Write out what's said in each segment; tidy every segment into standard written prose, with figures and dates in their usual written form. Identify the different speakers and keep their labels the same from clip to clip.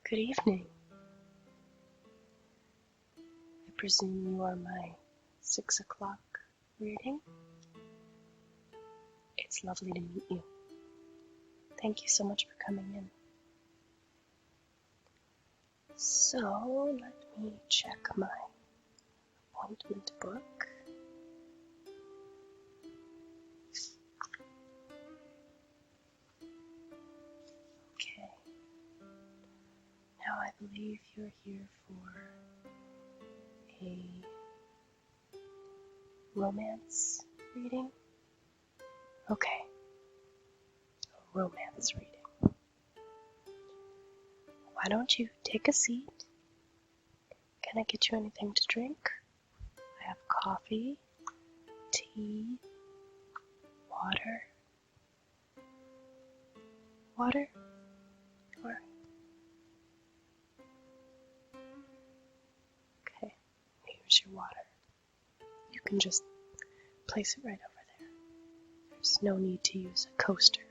Speaker 1: Good evening. I presume you are my 6 o'clock reading? It's lovely to meet you. Thank you so much for coming in. So, let me check my appointment book. Okay. Now I believe you're here for a romance reading? Okay. A romance reading. Why don't you take a seat? Can I get you anything to drink? I have coffee, tea, water. Water? Or... Okay, here's your water. You can just place it right over there. There's no need to use a coaster.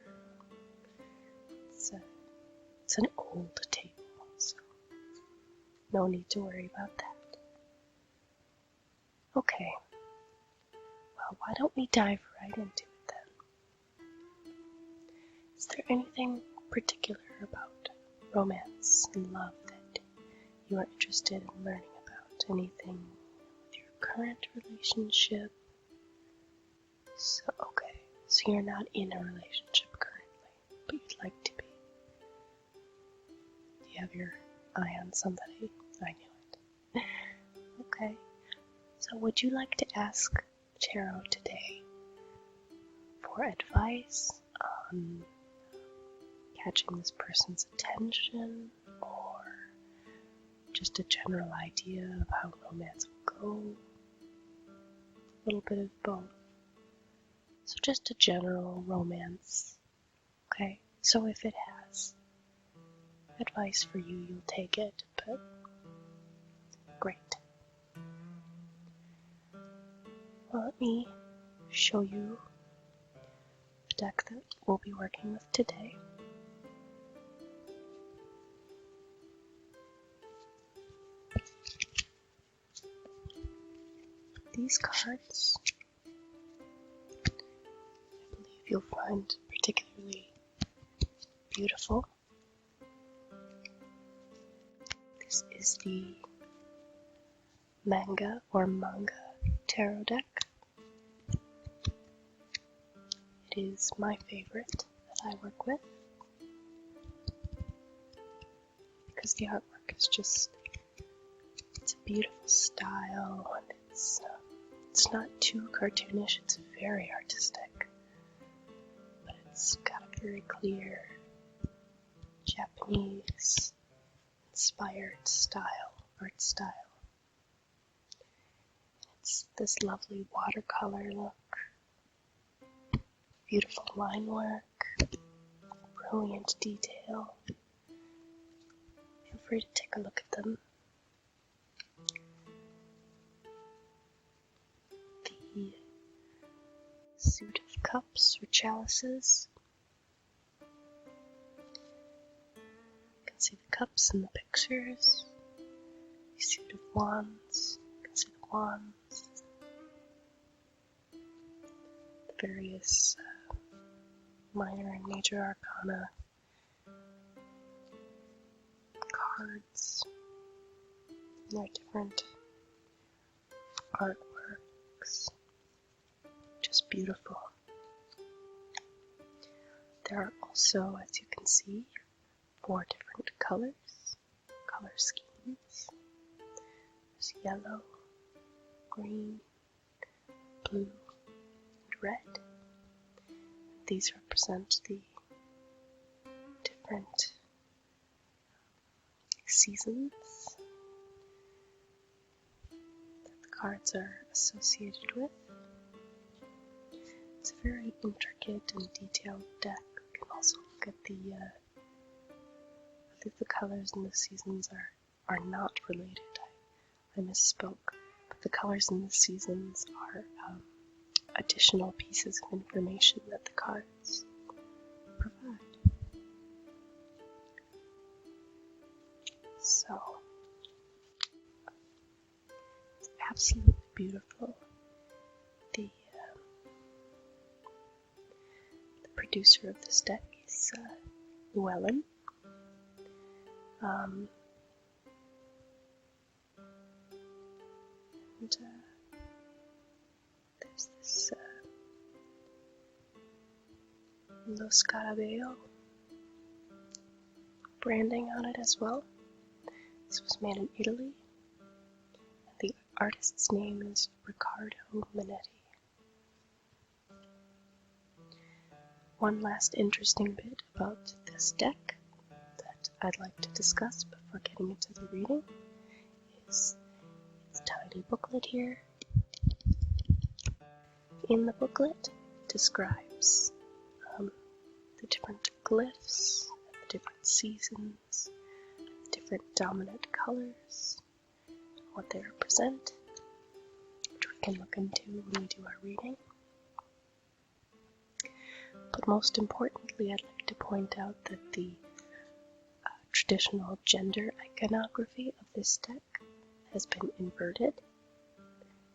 Speaker 1: It's an old table, so no need to worry about that. Okay, well, why don't we dive right into it then? Is there anything particular about romance and love that you are interested in learning about? Anything with your current relationship? So you're not in a relationship currently, but you'd like to be. Do you have your eye on somebody? I knew it. Okay, so would you like to ask Tarot today for advice on catching this person's attention, or just a general idea of how romance will go? A little bit of both. So just a general romance. Okay, so if it has advice for you, you'll take it, but great. Well, let me show you the deck that we'll be working with today. These cards, I believe you'll find particularly beautiful. This is the manga tarot deck. It is my favorite that I work with because the artwork is just, it's a beautiful style, and it's not too cartoonish, it's very artistic, but it's got a very clear Japanese inspired art style. It's this lovely watercolor look, beautiful line work, brilliant detail. Feel free to take a look at them. The suit of cups or chalices. You can see the cups in the pictures. The suit of wands. You can see the wands. The various minor and major arcana cards. And their different artworks. Just beautiful. There are also, as you can see, 4 different color schemes. There's yellow, green, blue, and red. These represent the different seasons that the cards are associated with. It's a very intricate and detailed deck. You can also look at I think the colors and the seasons are not related. I misspoke. But the colors and the seasons are additional pieces of information that the cards provide. So, it's absolutely beautiful. The producer of this deck is Llewellyn. And there's this Lo Scarabeo branding on it as well. This was made in Italy. The artist's name is Riccardo Minetti. One last interesting bit about this deck that I'd like to discuss before getting into the reading is this tiny booklet here. In the booklet describes the different glyphs, the different seasons, the different dominant colors, what they represent, which we can look into when we do our reading. But most importantly, I'd like to point out that the traditional gender iconography of this deck has been inverted.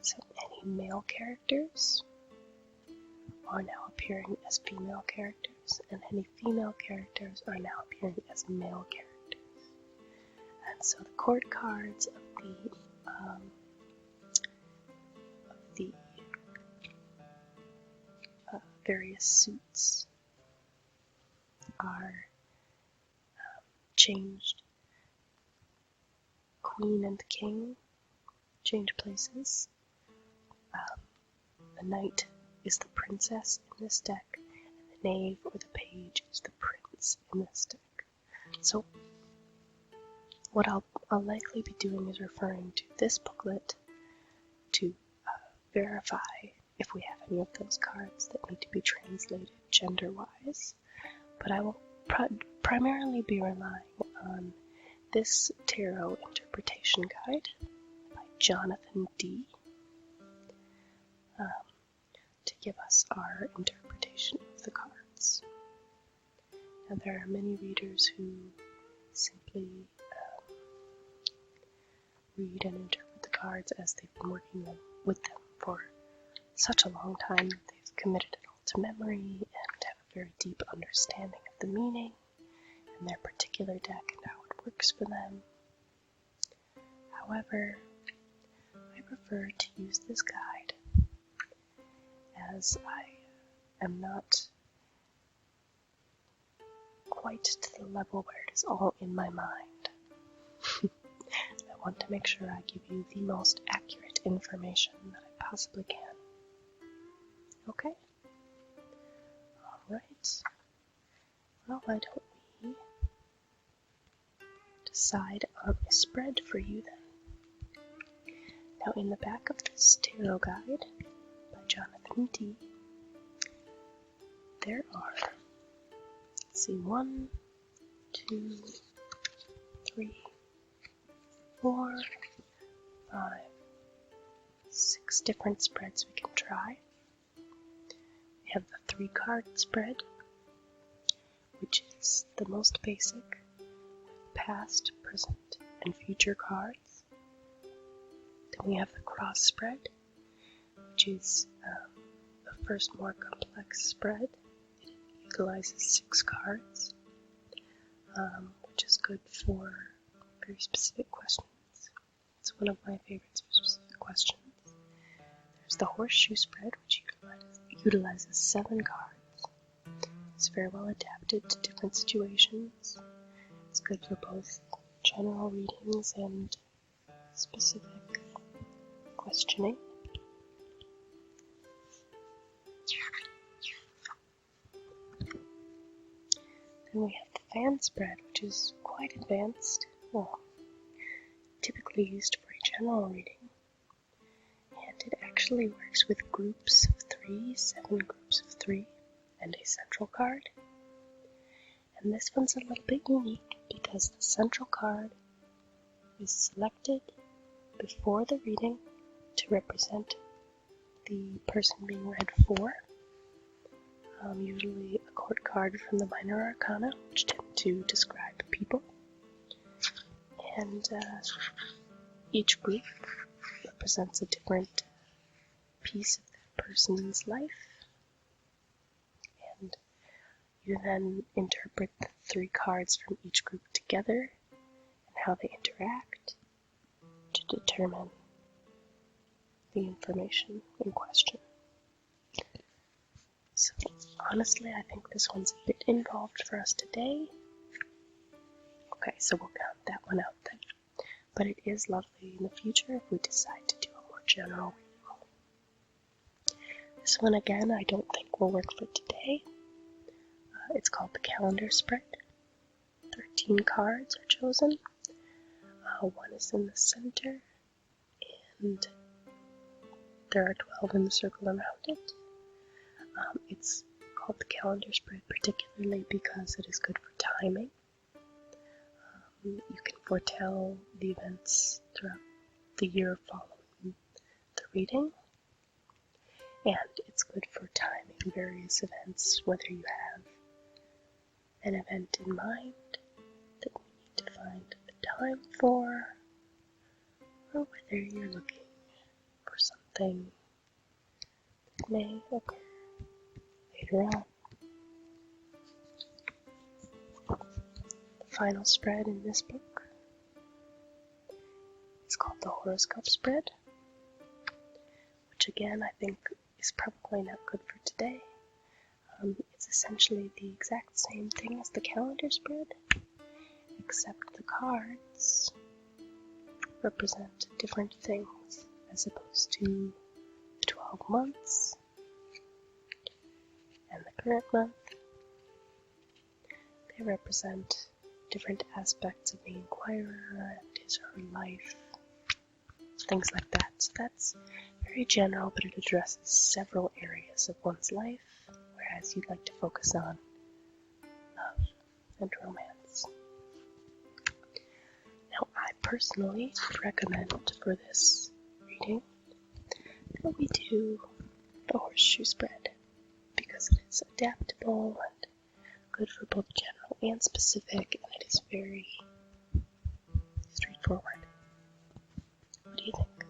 Speaker 1: So any male characters are now appearing as female characters, and any female characters are now appearing as male characters. And so the court cards of the various suits are changed. Queen and king change places. The knight is the princess in this deck, and the knave or the page is the prince in this deck. So what I'll likely be doing is referring to this booklet to verify if we have any of those cards that need to be translated gender-wise. But I will primarily be relying on this tarot interpretation guide by Jonathan D. To give us our interpretation of the cards. Now there are many readers who simply read and interpret the cards as they've been working with them for such a long time that they've committed it all to memory and have a very deep understanding of the meaning and their particular deck and how it works for them. However, I prefer to use this guide as I am not quite to the level where it is all in my mind. I want to make sure I give you the most accurate information that I possibly can. Okay? Alright. Well, why don't we decide on a spread for you then? Now, in the back of this tarot guide by Jonathan D., there are, let's see, 1, 2, 3, 4, 5, 6 different spreads we can try. We have the 3-card spread, which is the most basic, with past, present, and future cards. Then we have the cross spread, which is the first more complex spread. It utilizes 6 cards, which is good for very specific questions. It's one of my favorites for specific questions. There's the horseshoe spread, which utilizes 7 cards. It's very well adapted to different situations. It's good for both general readings and specific questioning. Then we have the fan spread, which is quite advanced, well, typically used for a general reading. And it actually works with groups of 3, 7 groups of 3, and a central card. And this one's a little bit unique because the central card is selected before the reading to represent the person being read for. Usually a court card from the minor arcana, which tend to describe people. And each group represents a different piece of that person's life. And you then interpret the 3 cards from each group together and how they interact to determine the information in question. So honestly, I think this one's a bit involved for us today. Okay, so we'll count that one out then. But it is lovely in the future if we decide to do a more general reading. This one again, I don't think will work for today. It's called the calendar spread. 13 cards are chosen. One is in the center, and there are 12 in the circle around it. It's called the calendar spread particularly because it is good for timing. You can foretell the events throughout the year following the reading, and it's good for timing various events, whether you have an event in mind that you need to find a time for, or whether you're looking for something that may occur later on. The final spread in this book is called the horoscope spread, which again I think is probably not good for today. It's essentially the exact same thing as the calendar spread, except the cards represent different things as opposed to the 12 months and the current month. They represent different aspects of the inquirer and his or her life, things like that. So that's very general, but it addresses several areas of one's life, whereas you'd like to focus on love and romance. Now, I personally recommend for this reading that we do the horseshoe spread because it is adaptable and good for both general and specific, and it is very straightforward. What do you think?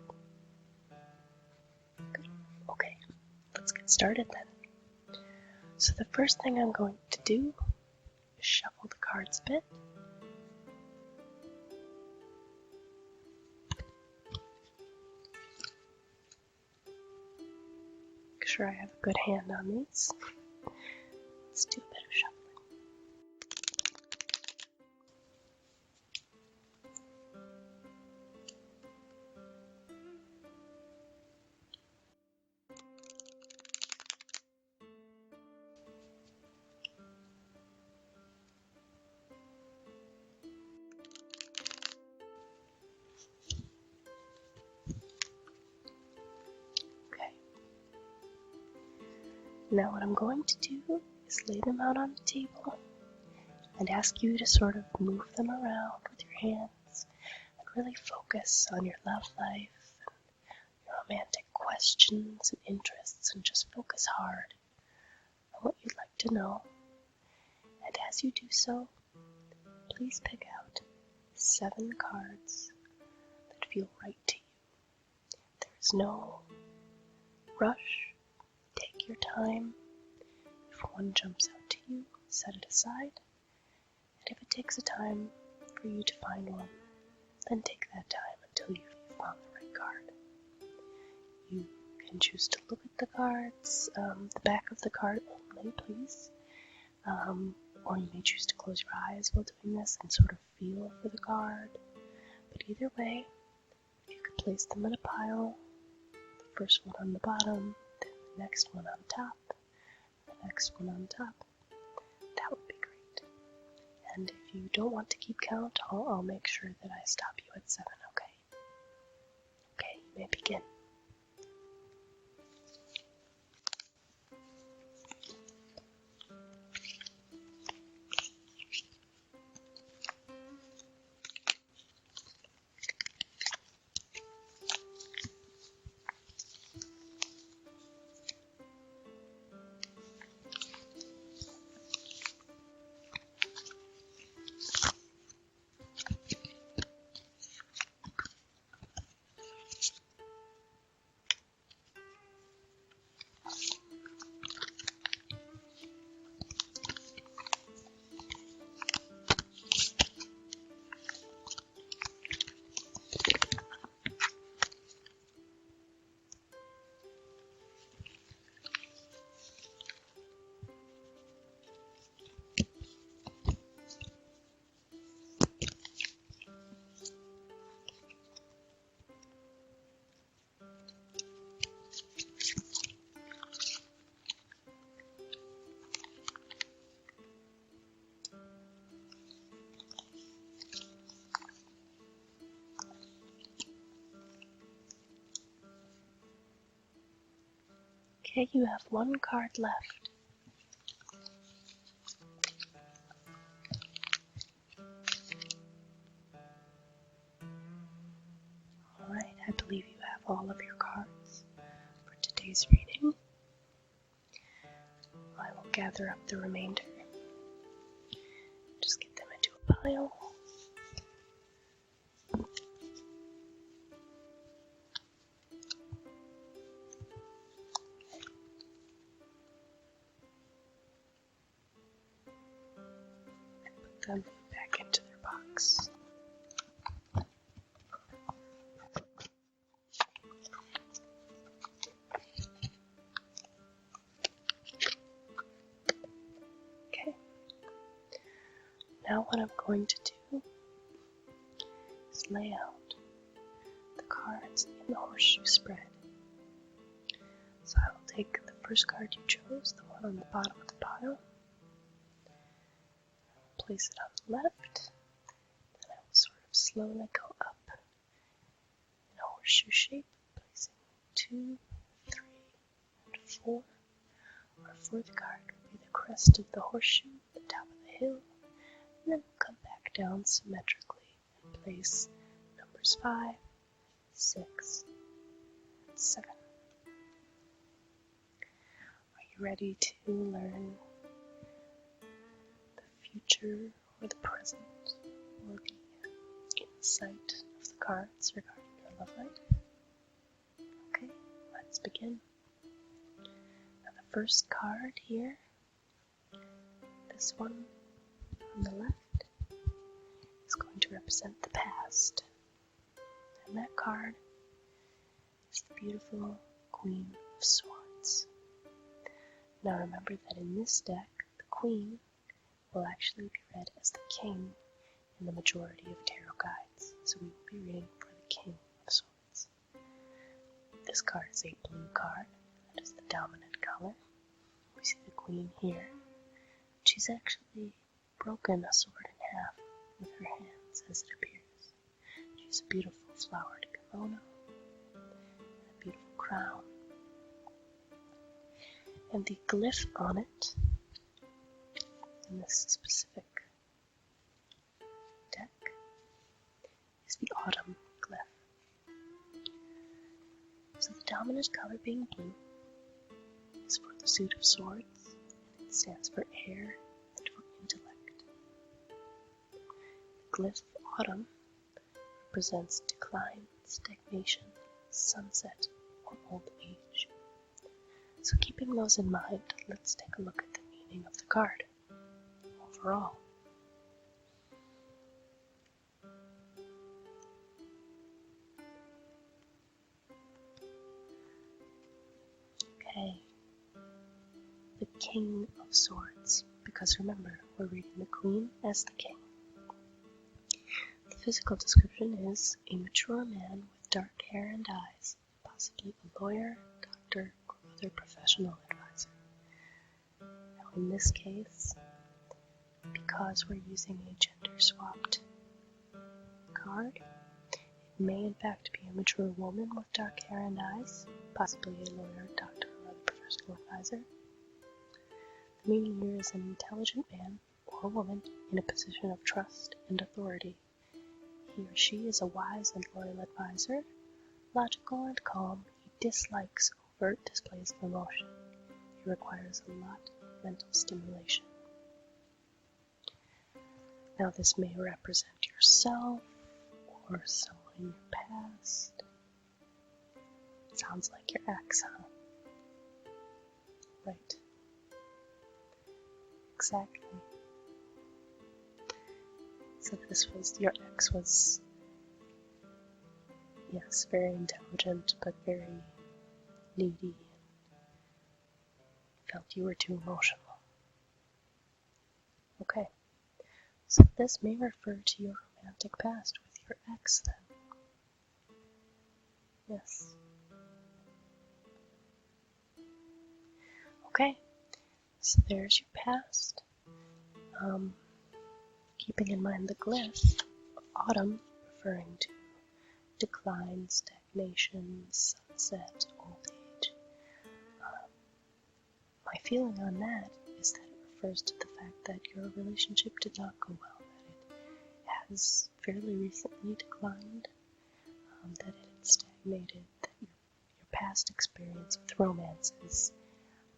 Speaker 1: Good. Okay, let's get started then. So the first thing I'm going to do is shuffle the cards a bit. Make sure I have a good hand on these. Let's do a bit of shuffling. Now what I'm going to do is lay them out on the table and ask you to sort of move them around with your hands and really focus on your love life and your romantic questions and interests, and just focus hard on what you'd like to know. And as you do so, please pick out 7 cards that feel right to you. There is no rush. Take your time. If one jumps out to you, set it aside. And if it takes a time for you to find one, then take that time until you've found the right card. You can choose to look at the cards, the back of the card only, please. Or you may choose to close your eyes while doing this and sort of feel for the card. But either way, if you could place them in a pile, the first one on the bottom, the next one on top, the next one on top, that would be great. And if you don't want to keep count, I'll make sure that I stop you at 7, okay? Okay, you may begin. Okay, you have one card left. Alright, I believe you have all of your cards for today's reading. I will gather up the remainder. Just get them into a pile. Put them back into their box. Okay. Now what I'm going to do is lay out the cards in the horseshoe spread. So I will take the first card you chose, the one on the bottom of the pile, place it on the left, then I will sort of slowly go up in a horseshoe shape, placing 2, 3, and 4. Our fourth card will be the crest of the horseshoe, the top of the hill, and then we'll come back down symmetrically and place numbers 5, 6, and 7. Are you ready to learn the future or the present or the insight of the cards regarding your love life? Okay, let's begin. Now the first card here, this one on the left, is going to represent the past. And that card is the beautiful Queen of Swords. Now remember that in this deck, the Queen will actually be read as the King in the majority of tarot guides. So we will be reading for the King of Swords. This card is a blue card. That is the dominant color. We see the Queen here. She's actually broken a sword in half with her hands as it appears. She has a beautiful flowered kimono and a beautiful crown. And the glyph on it, in this specific deck, is the autumn glyph. So the dominant color being blue is for the suit of swords, and it stands for air and for intellect. The glyph autumn represents decline, stagnation, sunset, or old age. So keeping those in mind, let's take a look at the meaning of the card overall. Okay, the King of Swords, because remember, we're reading the Queen as the King. The physical description is a mature man with dark hair and eyes, possibly a lawyer, doctor, or other professional advisor. Now in this case, because we're using a gender-swapped card, it may in fact be a mature woman with dark hair and eyes, possibly a lawyer, doctor, or other professional advisor. The meaning here is an intelligent man or woman in a position of trust and authority. He or she is a wise and loyal advisor, logical and calm. He dislikes overt displays of emotion. He requires a lot of mental stimulation. Now this may represent yourself or someone in your past. Sounds like your ex, huh? Right. Exactly. So your ex was, yes, very intelligent, but very needy, and felt you were too emotional. Okay, so this may refer to your romantic past with your ex then. Yes. Okay, so there's your past. Keeping in mind the glyph of autumn referring to decline, stagnation, sunset, old age. my feeling on that is that it refers to the fact that your relationship did not go well, that it has fairly recently declined, that it had stagnated, that your past experience with romance is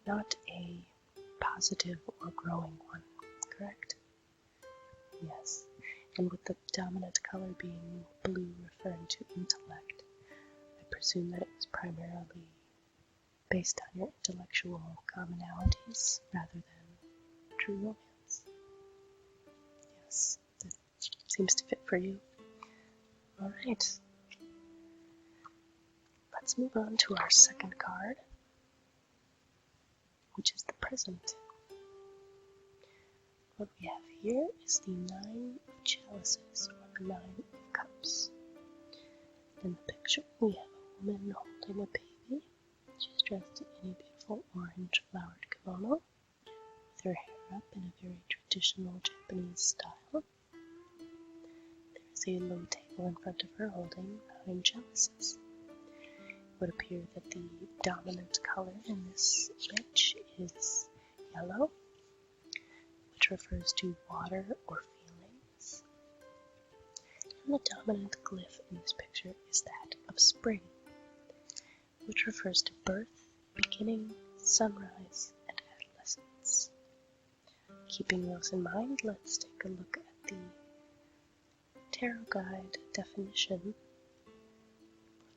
Speaker 1: not a positive or growing one, correct? Yes. And with the dominant color being blue referring to intellect, I presume that it was primarily based on your intellectual commonalities rather than true romance. Yes, that seems to fit for you. Alright. Let's move on to our second card, which is the present. What we have here is the Nine of Chalices, or the Nine of Cups. In the picture, we have a woman holding a baby. She's dressed in a beautiful orange flowered kimono, with her hair up in a very traditional Japanese style. There is a low table in front of her holding 9 chalices. It would appear that the dominant color in this image is yellow, which refers to water or feelings. And the dominant glyph in this picture is that of spring, which refers to birth, beginning, sunrise, and adolescence. Keeping those in mind, let's take a look at the Tarot Guide definition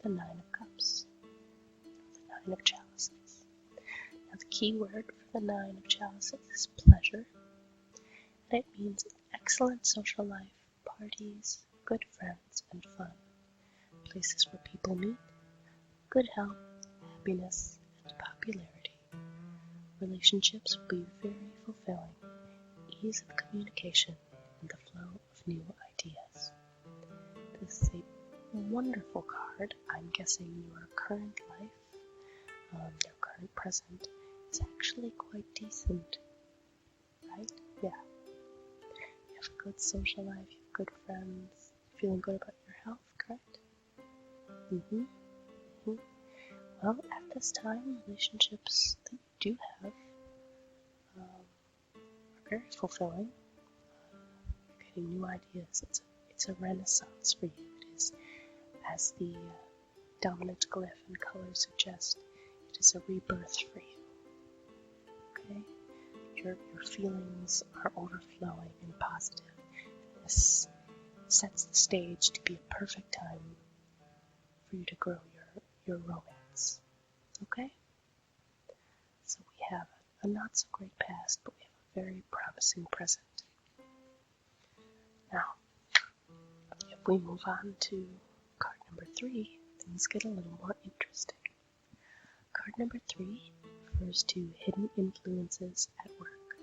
Speaker 1: for the Nine of Cups, the Nine of Chalices. Now, the key word for the Nine of Chalices is pleasure, and it means excellent social life, parties, good friends, and fun, places where people meet, good health, happiness, and popularity. Relationships will be very fulfilling, ease of communication, and the flow of new ideas. This is a wonderful card. I'm guessing your current life, your current present, is actually quite decent, right? Yeah. You have a good social life, you have good friends, feeling good about your health, correct? Well, at this time, relationships that you do have are very fulfilling. You're getting new ideas. It's a renaissance for you. It is, as the dominant glyph and color suggest, it is a rebirth for you. Okay? Your feelings are overflowing and positive. This sets the stage to be a perfect time for you to grow your romance. Okay? So we have a not so great past, but we have a very promising present. Now, if we move on to card number 3, things get a little more interesting. Card number 3 refers to hidden influences at work.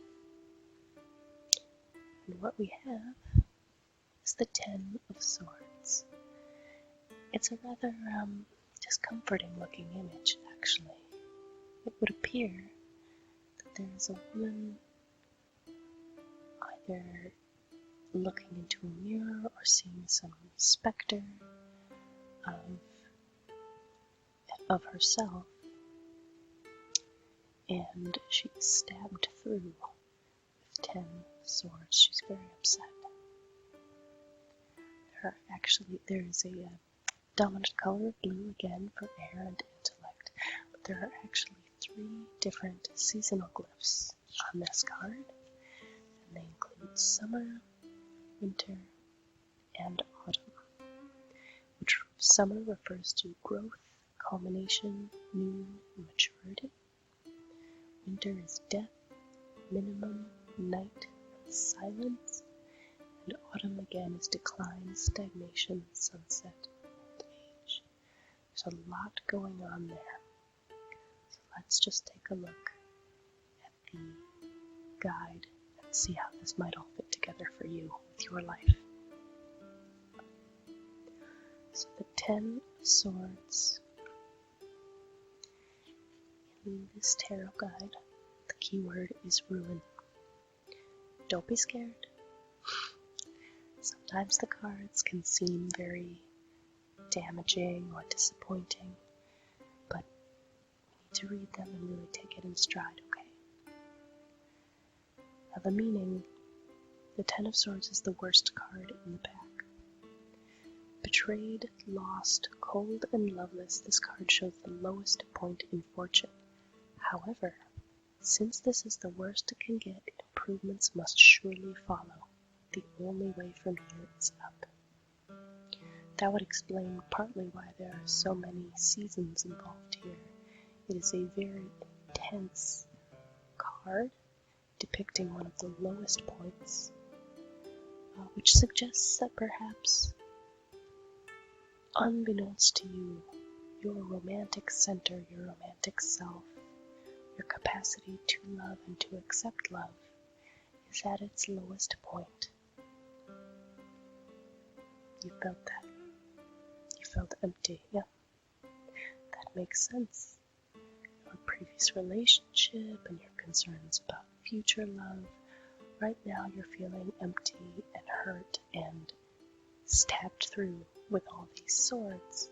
Speaker 1: And what we have is the Ten of Swords. It's a rather discomforting looking image, actually. It would appear that there is a woman either looking into a mirror or seeing some specter of herself, and she's stabbed through with 10 swords. She's very upset. There is a dominant color, blue again, for air and intellect, but there are actually 3 different seasonal glyphs on this card, and they include summer, winter, and autumn. Which summer refers to growth, culmination, new, maturity. Winter is death, minimum, night, silence, and autumn again is decline, stagnation, sunset, old age. There's a lot going on there. So let's just take a look at the guide and see how this might all fit together for you with your life. So the 10 of Swords. In this tarot guide, the keyword is ruin. Don't be scared. Sometimes the cards can seem very damaging or disappointing, but we need to read them and really take it in stride, okay? Now the meaning, the Ten of Swords is the worst card in the pack. Betrayed, lost, cold, and loveless, this card shows the lowest point in fortune. However, since this is the worst it can get, improvements must surely follow. The only way from here is up. That would explain partly why there are so many seasons involved here. It is a very intense card depicting one of the lowest points, which suggests that perhaps, unbeknownst to you, your romantic center, your romantic self, your capacity to love and to accept love is at its lowest point. You felt that. You felt empty, yeah. That makes sense. Your previous relationship and your concerns about future love, right now you're feeling empty and hurt and stabbed through with all these swords.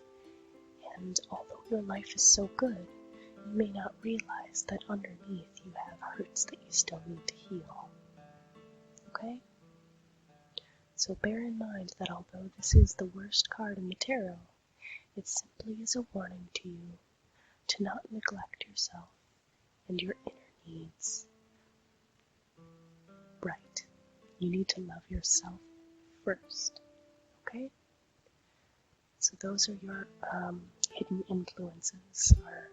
Speaker 1: And although your life is so good, you may not realize that underneath you have hurts that you still need to heal. Okay? So bear in mind that although this is the worst card in the tarot, it simply is a warning to you to not neglect yourself and your inner needs. Right. You need to love yourself first. Okay? So those are your hidden influences, or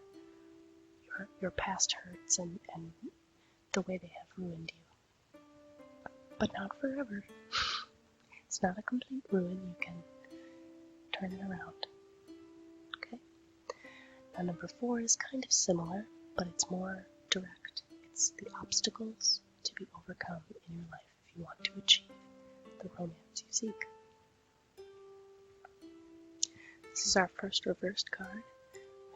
Speaker 1: your past hurts and the way they have ruined you. But not forever. It's not a complete ruin. You can turn it around. Okay? Now number 4 is kind of similar, but it's more direct. It's the obstacles to be overcome in your life if you want to achieve the romance you seek. This is our first reversed card,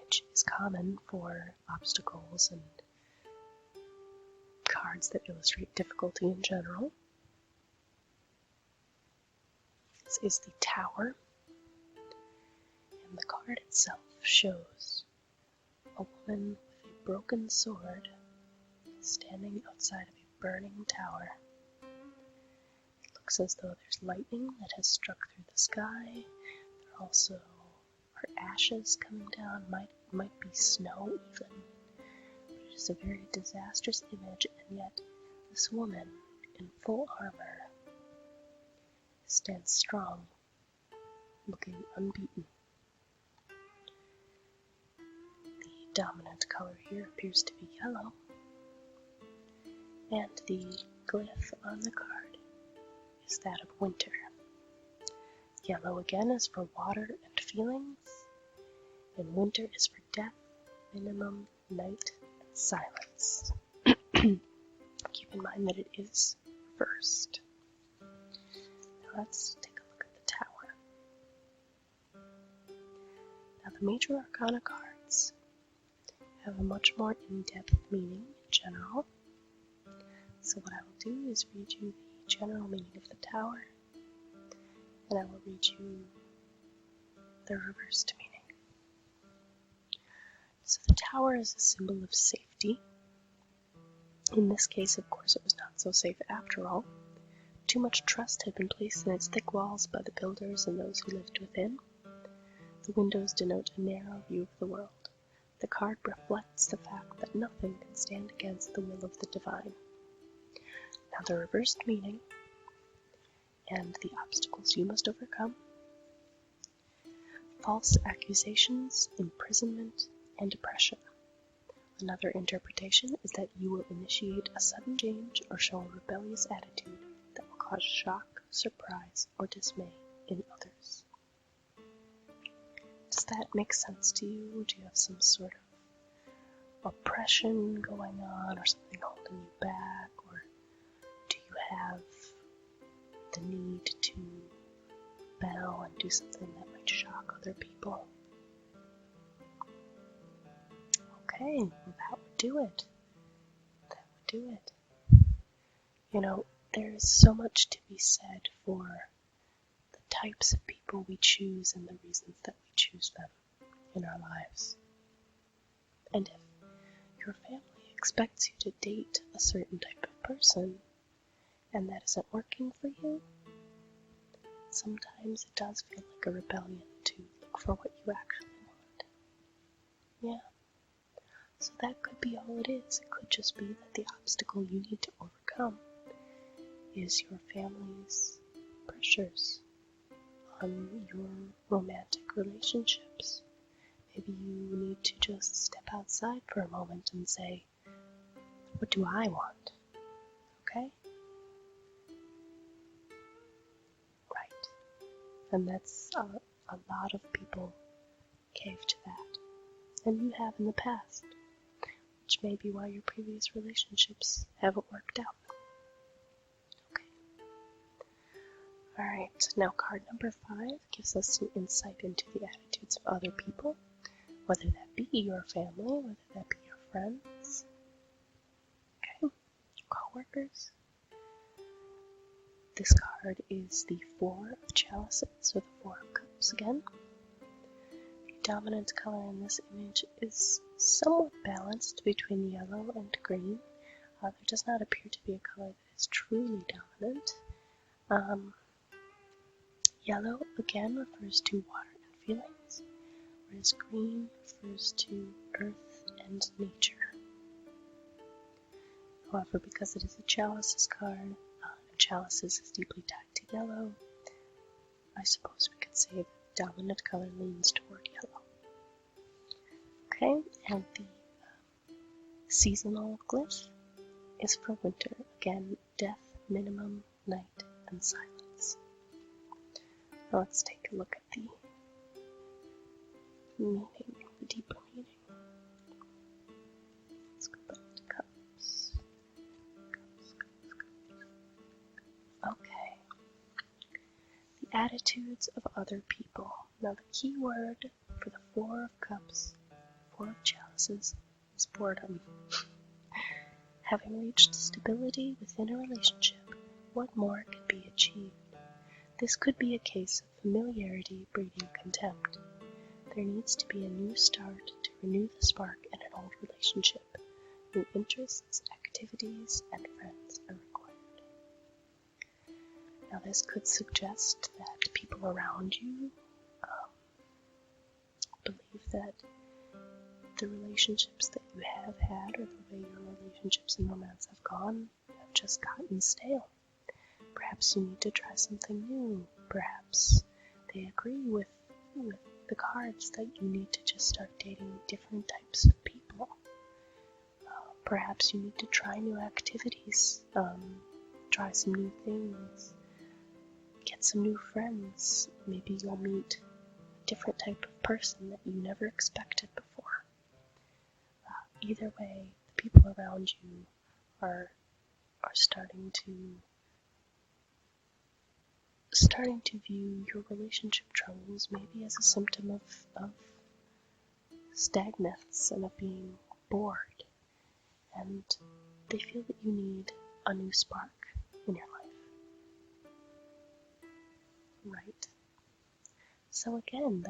Speaker 1: which is common for obstacles and cards that illustrate difficulty in general. This is the Tower, and the card itself shows a woman with a broken sword standing outside of a burning tower. It looks as though there's lightning that has struck through the sky. There also are ashes coming down, might be snow even. But it is a very disastrous image, and yet this woman in full armor stands strong, looking unbeaten. The dominant color here appears to be yellow, and the glyph on the card is that of winter. Yellow again is for water and feelings, and winter is for death, minimum, night, and silence. Keep in mind that it is reversed. Now let's take a look at the Tower. Now the major arcana cards have a much more in-depth meaning in general. So what I will do is read you the general meaning of the Tower, and I will read you the reversed meaning. So the Tower is a symbol of safety. In this case, of course, it was not so safe after all. Too much trust had been placed in its thick walls by the builders and those who lived within. The windows denote a narrow view of the world. The card reflects the fact that nothing can stand against the will of the divine. Now the reversed meaning and the obstacles you must overcome: false accusations, imprisonment, and oppression. Another interpretation is that you will initiate a sudden change or show a rebellious attitude that will cause shock, surprise, or dismay in others. Does that make sense to you? Do you have some sort of oppression going on, or something holding you back, or do you have the need to rebel and do something that might shock other people? Okay, well, that would do it. That would do it. You know, there is so much to be said for the types of people we choose and the reasons that we choose them in our lives. And if your family expects you to date a certain type of person, and that isn't working for you, sometimes it does feel like a rebellion to look for what you actually want. Yeah. So that could be all it is. It could just be that the obstacle you need to overcome is your family's pressures on your romantic relationships. Maybe you need to just step outside for a moment and say, what do I want? Okay? Right. And that's a lot of people cave to that. And you have in the past, which may be why your previous relationships haven't worked out. Okay. Alright, now card number 5 gives us some insight into the attitudes of other people, whether that be your family, whether that be your friends, okay, co-workers. This card is the 4 of chalices, or the 4 of cups again. The dominant color in this image is somewhat balanced between yellow and green. There does not appear to be a color that is truly dominant. Yellow again refers to water and feelings, whereas green refers to earth and nature. However, because it is a chalices card, and chalices is deeply tied to yellow, I suppose we could say the dominant color leans toward yellow. Okay, and the seasonal glyph is for winter. Again, death, minimum, night, and silence. Now let's take a look at the meaning, the deeper meaning. Let's go back to cups. Okay. The attitudes of other people. Now the key word for the 4 of cups, 4 of chalices, is boredom. Having reached stability within a relationship, what more could be achieved? This could be a case of familiarity breeding contempt. There needs to be a new start to renew the spark in an old relationship. New interests, activities, and friends are required. Now this could suggest that people around you believe that the relationships that you have had, or the way your relationships and romance have gone, have just gotten stale. Perhaps you need to try something new. Perhaps they agree with the cards that you need to just start dating different types of people. Perhaps you need to try new activities, try some new things, get some new friends. Maybe you'll meet a different type of person that you never expected before. Either way, the people around you are starting to view your relationship troubles maybe as a symptom of stagnance and of being bored. And they feel that you need a new spark in your life. Right? So again,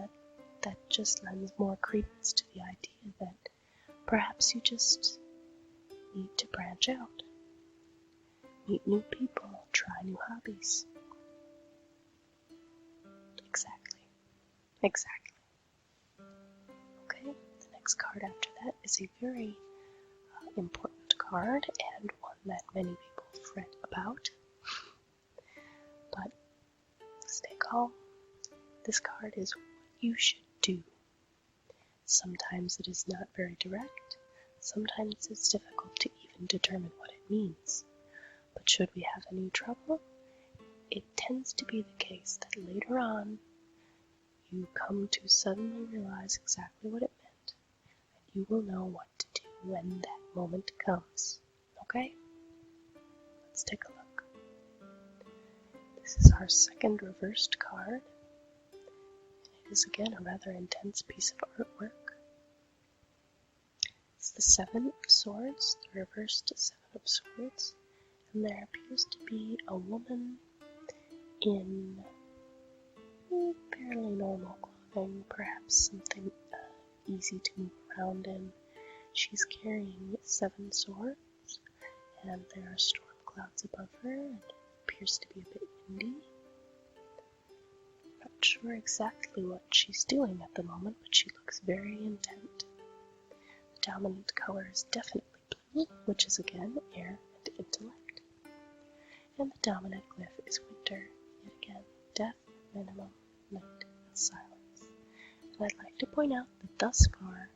Speaker 1: that just lends more credence to the idea that perhaps you just need to branch out, meet new people, try new hobbies. Exactly. Okay, the next card after that is a very important card, and one that many people fret about. But stay calm. This card is what you should do. Sometimes it is not very direct. Sometimes it's difficult to even determine what it means. But should we have any trouble, it tends to be the case that later on you come to suddenly realize exactly what it meant, and you will know what to do when that moment comes. Okay? Let's take a look. This is our second reversed card. It is again a rather intense piece of artwork. It's the 7 of Swords, the reversed 7 of Swords, and there appears to be a woman in fairly normal clothing, perhaps something easy to move around in. She's carrying 7 swords, and there are storm clouds above her, and appears to be a bit windy. Not sure exactly what she's doing at the moment, but she looks very intent. The dominant color is definitely blue, which is again air and intellect. And the dominant glyph is winter, yet again death, minimum, night, and silence. And I'd like to point out that thus far,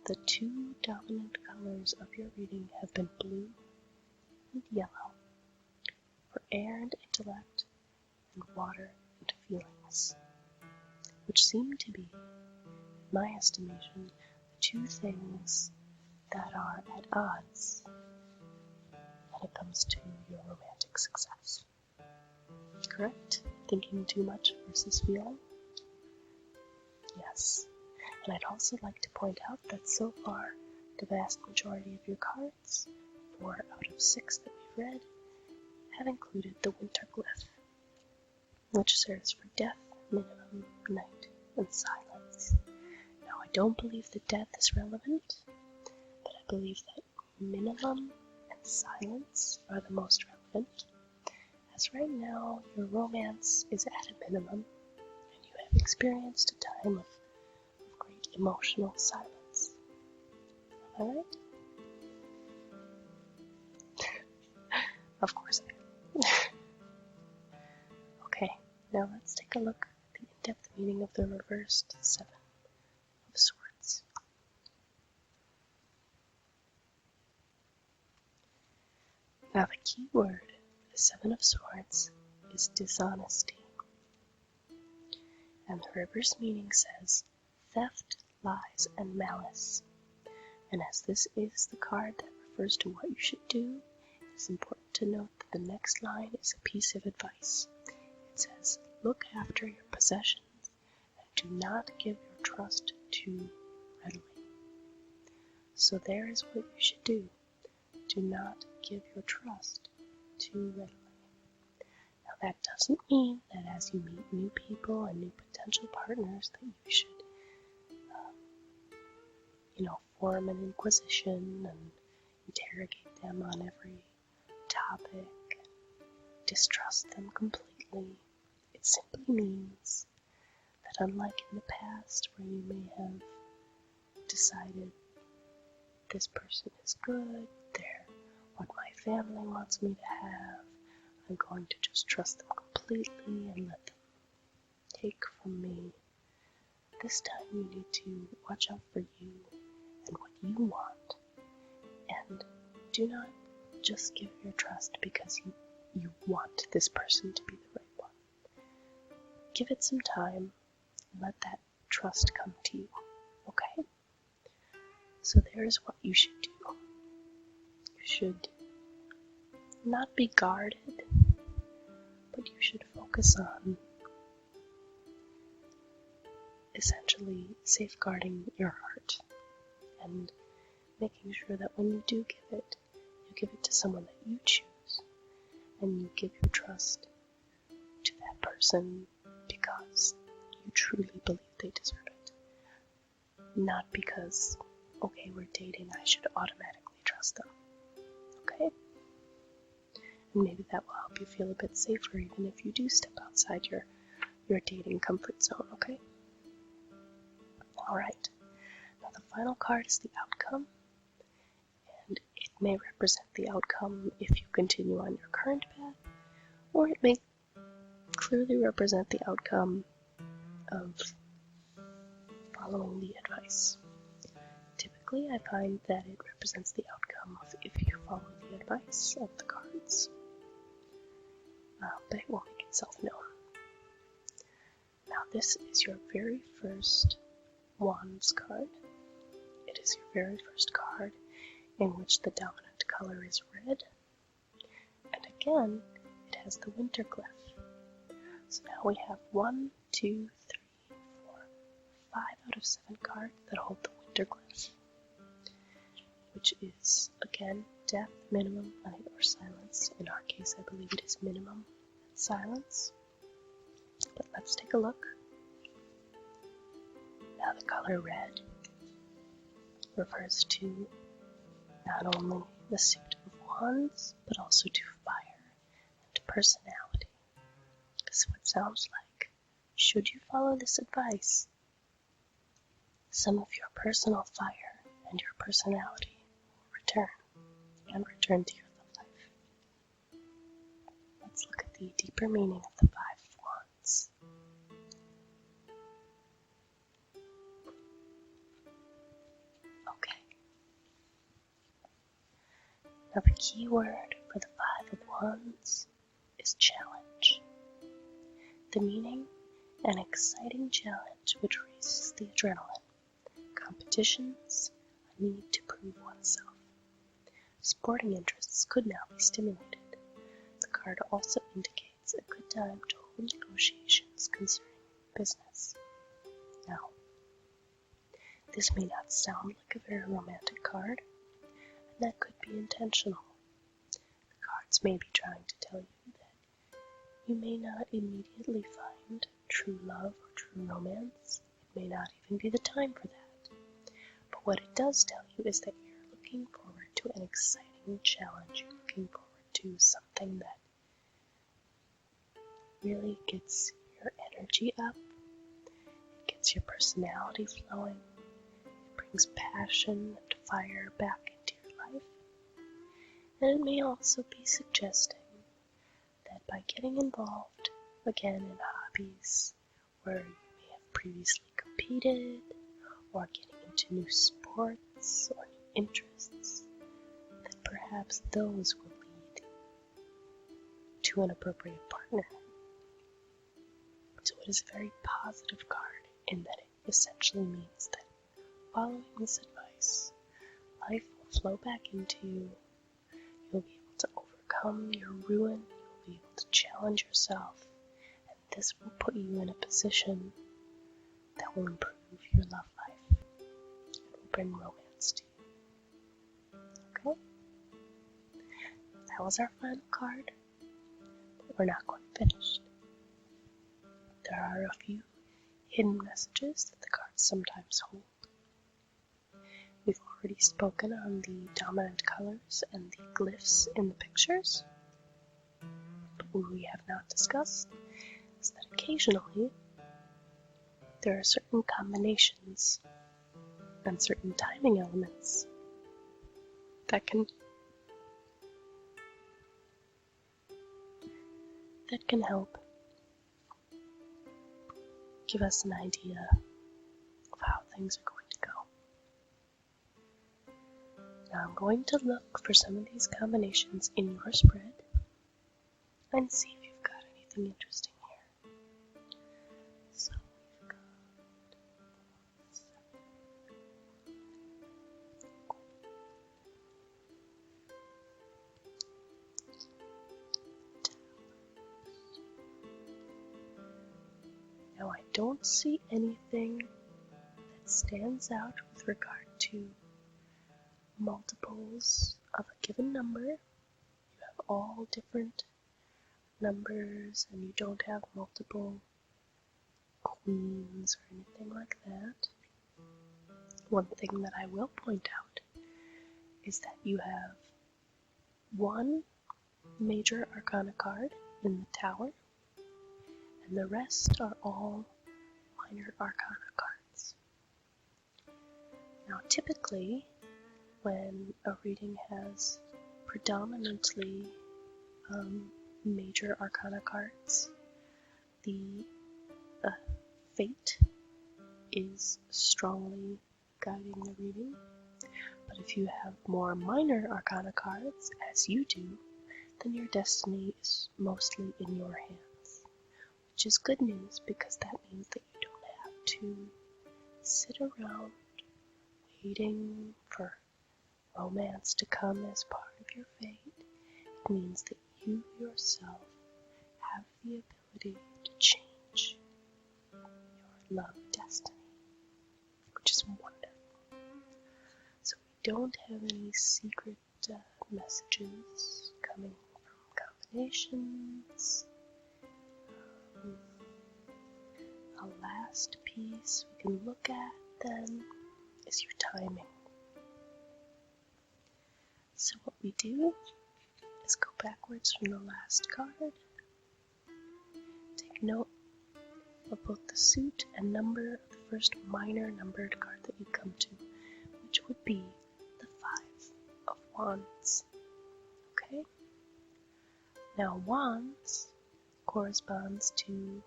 Speaker 1: the two dominant colors of your reading have been blue and yellow for air and intellect, and water and feelings, which seem to be, in my estimation, the two things that are at odds when it comes to your romantic success. Correct? Thinking too much versus feeling? Yes. And I'd also like to point out that so far, the vast majority of your cards, 4 out of 6 that we've read, have included the winter glyph, which serves for death, minimum, night, and silence. Now, I don't believe that death is relevant, but I believe that minimum and silence are the most relevant, as right now your romance is at a minimum, and you have experienced a time of great emotional silence. Am I right? Of course I am. Okay, now let's take a look at the in-depth meaning of the reversed 7 of Swords. Now the key word for the 7 of Swords is dishonesty. And the reverse meaning says theft, lies, and malice. And as this is the card that refers to what you should do, it's important to note that the next line is a piece of advice. It says, look after your possessions and do not give your trust too readily. So there is what you should do. Do not give your trust too readily. Now that doesn't mean that as you meet new people and new potential partners that you should form an inquisition and interrogate them on every topic, distrust them completely. It simply means that unlike in the past where you may have decided this person is good, they're what my family wants me to have, I'm going to just trust them completely and let them take from me. This time you need to watch out for you and what you want, and do not just give your trust because you want this person to be the right one. Give it some time and let that trust come to you, okay? So there's what you should do. You should not be guarded, but you should focus on essentially safeguarding your heart and making sure that when you do give it, you give it to someone that you choose, and you give your trust to that person because you truly believe they deserve it. Not because, okay, we're dating, I should automatically trust them. Okay? And maybe that will help you feel a bit safer even if you do step outside your dating comfort zone, okay? Alright. Now the final card is the outcome, and it may represent the outcome if you continue on your current path, or it may clearly represent the outcome of following the advice. Typically, I find that it represents the outcome of if you follow the advice of the cards, but it will make itself known. Now this is your very first Wands card. It is your very first card in which the dominant color is red, and again, it has the winter glyph. So now we have 1, 2, 3, 4, 5 out of 7 cards that hold the winter glyph, which is, again, death, minimum, night, or silence. In our case, I believe it is minimum and silence. But let's take a look. Now the color red refers to not only the suit of wands, but also to fire and personality. is what it sounds like. Should you follow this advice, some of your personal fire and your personality will return to your love life. Let's look at the deeper meaning of the Five of Wands. Okay. Now the key word for the Five of Wands is challenge. The meaning, an exciting challenge which raises the adrenaline, competitions, a need to prove oneself. Sporting interests could now be stimulated. The card also indicates a good time to hold negotiations concerning business. Now, this may not sound like a very romantic card, and that could be intentional. The cards may be trying to tell you that you may not immediately find true love or true romance. It may not even be the time for that. But what it does tell you is that you're looking forward to an exciting challenge. You're looking forward to something that really gets your energy up. It gets your personality flowing. It brings passion and fire back into your life. And it may also be suggesting that by getting involved again in hobbies where you may have previously competed, or getting into new sports or new interests, that perhaps those will lead to an appropriate partner. So it is a very positive card in that it essentially means that following this advice, life will flow back into you. You'll be able to overcome your ruin. You'll be able to challenge yourself. And this will put you in a position that will improve your love life. It will bring romance to you. Okay? That was our final card. But we're not quite finished. There are a few hidden messages that the cards sometimes hold. We've already spoken on the dominant colors and the glyphs in the pictures. But what we have not discussed is that occasionally there are certain combinations and certain timing elements that can help give us an idea of how things are going to go. Now I'm going to look for some of these combinations in your spread and see if you've got anything interesting here. So we've got Now I don't see anything that stands out with regard to multiples of a given number. You have all different numbers and you don't have multiple queens or anything like that. One thing that I will point out is that you have one major arcana card in the tower, and the rest are all minor arcana cards. Now typically, when a reading has predominantly major arcana cards, the fate is strongly guiding the reading. But if you have more minor arcana cards, as you do, then your destiny is mostly in your hands. Which is good news, because that means that you don't have to sit around waiting for romance to come as part of your fate. It means that you yourself have the ability to change your love destiny, which is wonderful. So we don't have any secret messages coming from combinations. A last piece we can look at then is your timing. So what we do is go backwards from the last card, take make note of both the suit and number of the first minor numbered card that you come to, which would be the 5 of Wands. Okay? Now, Wands corresponds to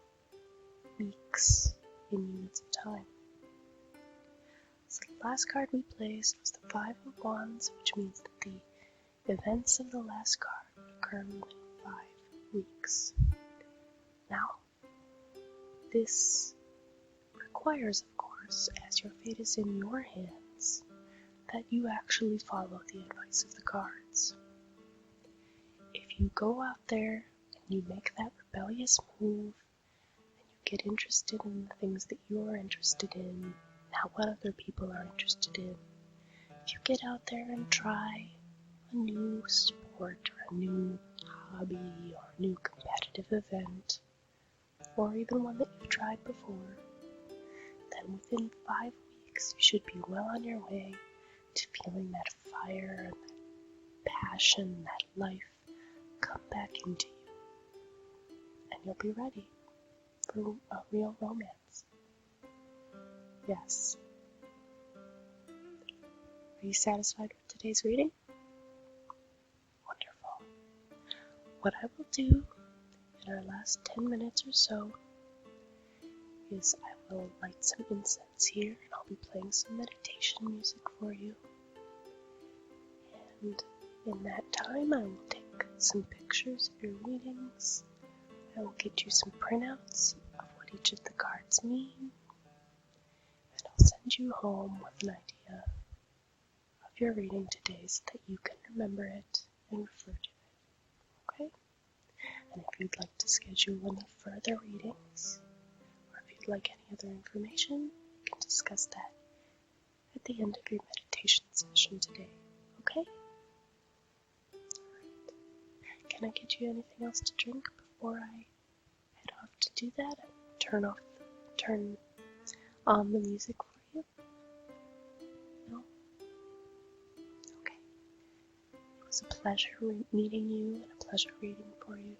Speaker 1: weeks in units of time. So the last card we placed was the 5 of Wands, which means that the events of the last card would occur within 5 weeks. Now, this requires, of course, as your fate is in your hands, that you actually follow the advice of the cards. If you go out there and you make that rebellious move, and you get interested in the things that you're interested in, not what other people are interested in, if you get out there and try a new sport or a new hobby or a new competitive event, or even one that you've tried before, then within 5 weeks you should be well on your way to feeling that fire and that passion, that life come back into you. And you'll be ready for a real romance. Yes. Are you satisfied with today's reading? Wonderful. What I will do in our last 10 minutes or so is I will light some incense here, and I'll be playing some meditation music for you. And in that time, I will take some pictures of your readings. I will get you some printouts of what each of the cards mean, and I'll send you home with an idea of your reading today so that you can remember it and refer to it. Okay? And if you'd like to schedule any further readings, or if you'd like any other information, we can discuss that at the end of your meditation session today. Okay? Alright. Can I get you anything else to drink before I head off to do that and turn on the music for you? No? Okay. It was a pleasure meeting you and a pleasure reading for you.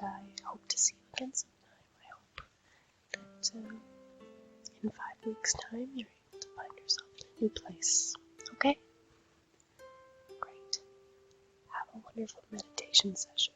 Speaker 1: And I hope to see you again sometime. I hope that in 5 weeks' time you're able to find yourself in a new place. Okay? Great. Have a wonderful meditation session.